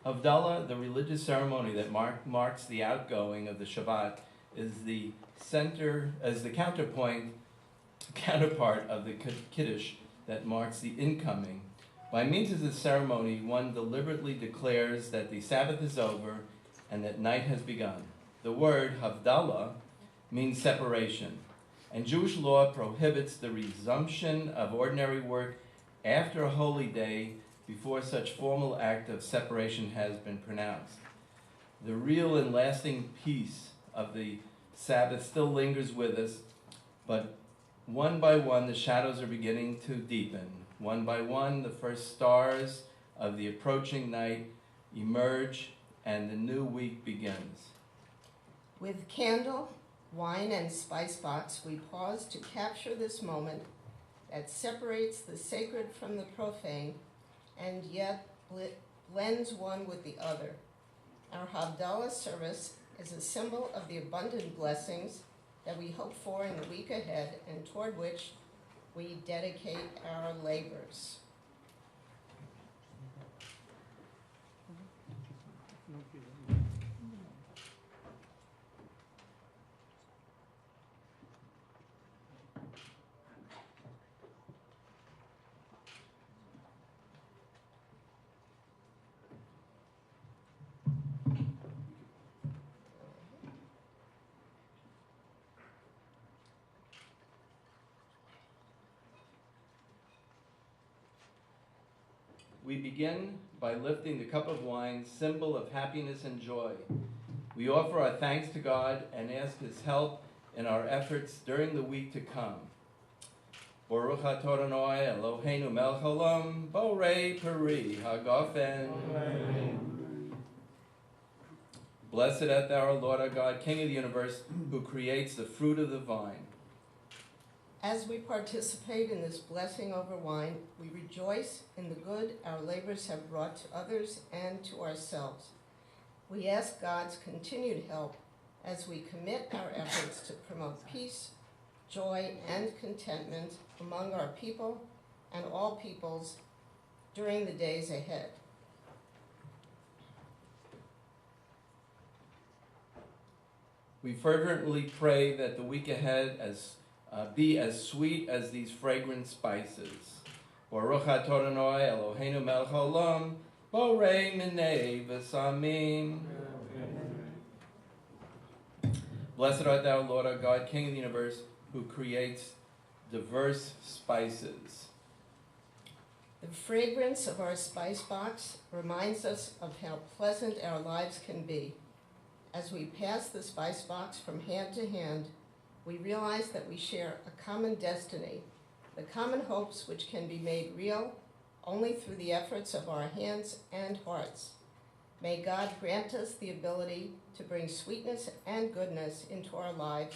Havdallah, the religious ceremony that marks the outgoing of the Shabbat, is the counterpart of the Kiddush that marks the incoming. By means of this ceremony, one deliberately declares that the Sabbath is over and that night has begun. The word Havdallah means separation, and Jewish law prohibits the resumption of ordinary work after a holy day before such formal act of separation has been pronounced. The real and lasting peace of the Sabbath still lingers with us, but one by one the shadows are beginning to deepen. One by one the first stars of the approaching night emerge and the new week begins. With candle, wine, and spice box, we pause to capture this moment that separates the sacred from the profane and yet blends one with the other. Our Havdallah service is a symbol of the abundant blessings that we hope for in the week ahead and toward which we dedicate our labors. We begin by lifting the cup of wine, symbol of happiness and joy. We offer our thanks to God and ask His help in our efforts during the week to come. Baruch atah Adonai Eloheinu melech haolam, borei peri hagafen. Blessed art thou, our Lord our God, King of the universe, who creates the fruit of the vine. As we participate in this blessing over wine, we rejoice in the good our labors have brought to others and to ourselves. We ask God's continued help as we commit our efforts to promote peace, joy, and contentment among our people and all peoples during the days ahead. We fervently pray that the week ahead be as sweet as these fragrant spices. Baruch atah Adonai Eloheinu melech haolam, borei minei v'samim. Blessed art thou, Lord our God, King of the universe, who creates diverse spices. The fragrance of our spice box reminds us of how pleasant our lives can be. As we pass the spice box from hand to hand, we realize that we share a common destiny, the common hopes which can be made real only through the efforts of our hands and hearts. May God grant us the ability to bring sweetness and goodness into our lives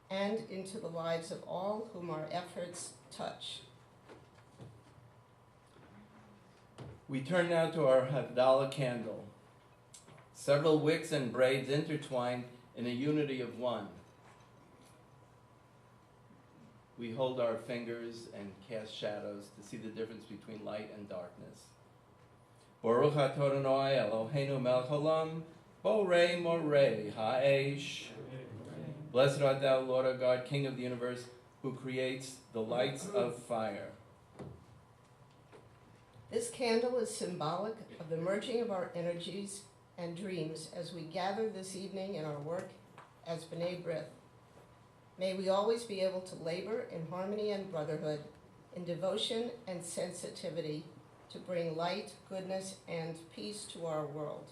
and into the lives of all whom our efforts touch. We turn now to our Havdallah candle. Several wicks and braids intertwined in a unity of one. We hold our fingers and cast shadows to see the difference between light and darkness. Baruch atah Adonai Eloheinu melech haolam, borei morei ha'esh. Blessed art thou, Lord our God, King of the universe, who creates the lights of fire. This candle is symbolic of the merging of our energies and dreams as we gather this evening in our work as B'nai B'rith. May we always be able to labor in harmony and brotherhood, in devotion and sensitivity, to bring light, goodness, and peace to our world.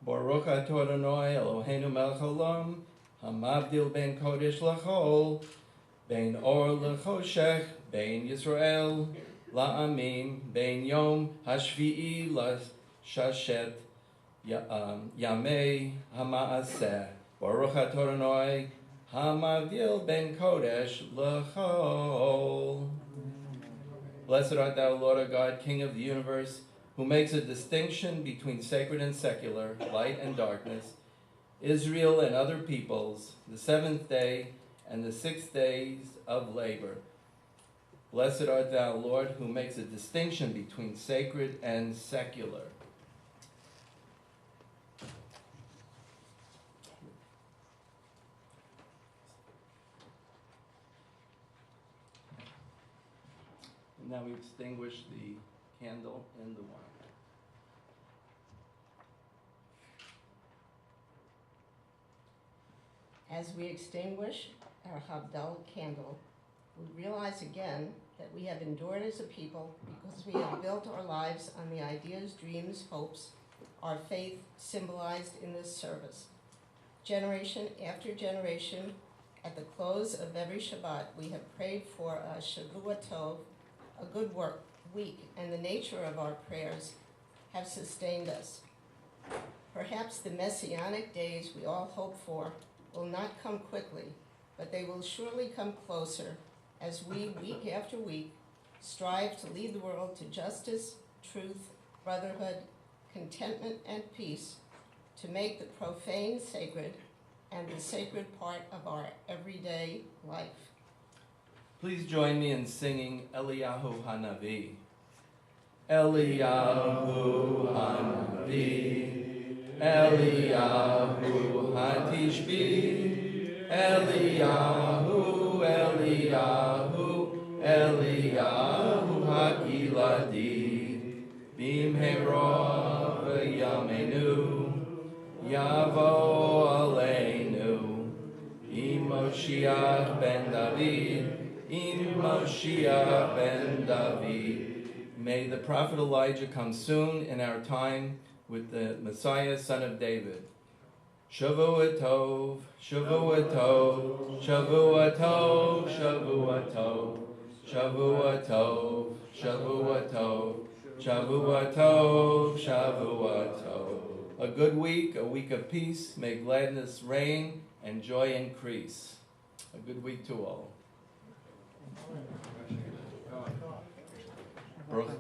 Baruch atah Adonai Eloheinu melech haolam, hamavdil ben kodesh l'chol, ben or l'choshech, ben Yisrael la'amim, ben yom hashvi'i l'shashet, Yamei Hamaaseh, Baruch atah Adonai, Hamavdil ben Kodesh l'chol. Blessed art thou, Lord our God, King of the universe, who makes a distinction between sacred and secular, light and darkness, Israel and other peoples, the seventh day and the 6 days of labor. Blessed art thou, Lord, who makes a distinction between sacred and secular. And now we extinguish the candle in the wine. As we extinguish our Havdallah candle, we realize again that we have endured as a people because we have built our lives on the ideas, dreams, hopes, our faith symbolized in this service. Generation after generation, at the close of every Shabbat, we have prayed for a Shavua Tov, a good week, and the nature of our prayers have sustained us. Perhaps the messianic days we all hope for will not come quickly, but they will surely come closer as we, week after week, strive to lead the world to justice, truth, brotherhood, contentment, and peace, to make the profane sacred and the sacred part of our everyday life. Please join me in singing Eliyahu Hanavi. Eliyahu Hanavi, Eliyahu Hatishbi, Eliyahu, Eliyahu, Eliyahu Hagiladi, Bimhera v'yamenu, Yavo Aleinu, Moshiach ben David, Moshiach ben David. May the prophet Elijah come soon in our time with the Messiah, son of David. Shavua Tov, Shavua Tov, Shavua Tov, Shavua Tov, Shavua Tov, Shavua Tov, Shavua Tov, Shavua Tov. A good week, a week of peace. May gladness reign and joy increase. A good week to all. Baruch